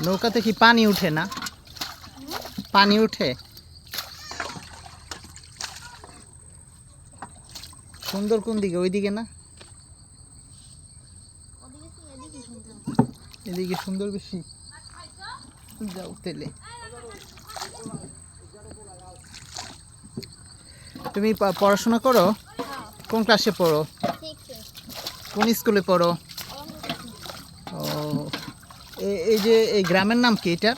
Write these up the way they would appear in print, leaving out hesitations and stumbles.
নৌকাতে কি পানি উঠে না? পানি উঠে? সুন্দর কোন দিকে? ওইদিকে না, এদিকে সুন্দর বেশি। যাও তেলে। তুমি পড়াশোনা করো? কোন ক্লাসে পড়ো? কোন স্কুলে পড়ো? ও, এই যে এই গ্রামের নাম কি এটা?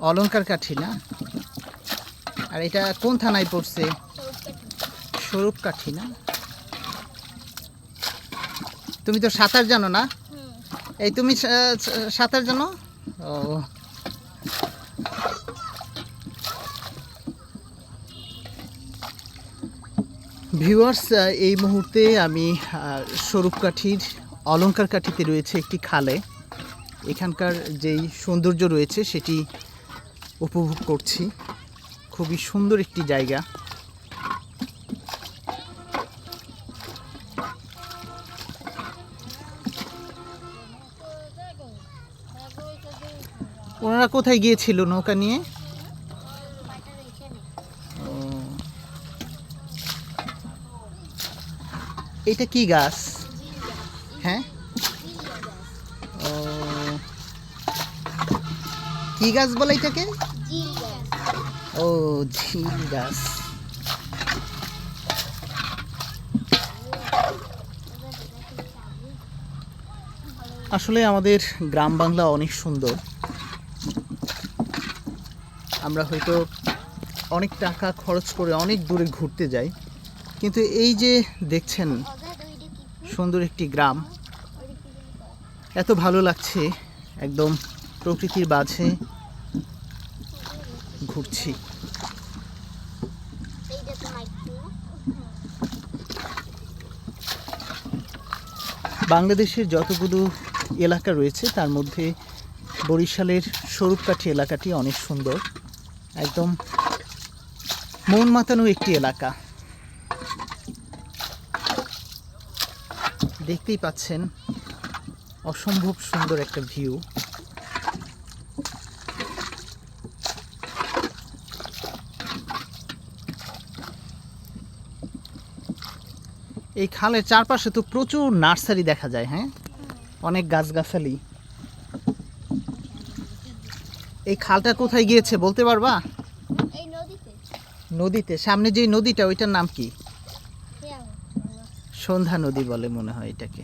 অলঙ্কার কাঠি না? আর এটা কোন থানায় পড়ছে? স্বরূপ কাঠি না? তুমি তো সাঁতার জানো না? এই তুমি সাঁতার জানো? ও, ভিউয়ার্স, এই মুহূর্তে আমি স্বরূপকাঠির অলঙ্কার কাঠিতে রয়েছে একটি খালে। এখানকার যেই সৌন্দর্য রয়েছে সেটি উপভোগ করছি। খুবই সুন্দর একটি জায়গা। ওনারা কোথায় গিয়েছিল নৌকা নিয়ে? এটা কি গাছ? হ্যাঁ, ও, কি গাছ বলে এটাকে? ও, ঝিল গাছ। আসলে আমাদের গ্রাম বাংলা অনেক সুন্দর। আমরা হয়তো অনেক টাকা খরচ করে অনেক দূরে ঘুরতে যাই, কিন্তু এই যে দেখছেন সুন্দর একটি গ্রাম, এত ভালো লাগছে। একদম প্রকৃতির মাঝে ঘুরছি। বাংলাদেশের যতগুলো এলাকা রয়েছে তার মধ্যে বরিশালের স্বরূপকাঠি এলাকাটি অনেক সুন্দর। একদম মন মাতানো একটি এলাকা। দেখতেই পাচ্ছেন অসম্ভব সুন্দর একটা ভিউ। এই খালের চারপাশে তো প্রচুর নার্সারি দেখা যায়। হ্যাঁ, অনেক গাছগাছালি। এই খালটা কোথায় গিয়েছে বলতে পারবা? নদীতে। সামনে যে নদীটা ওইটার নাম কি? সন্ধ্যা নদী বলে মনে হয় এটাকে।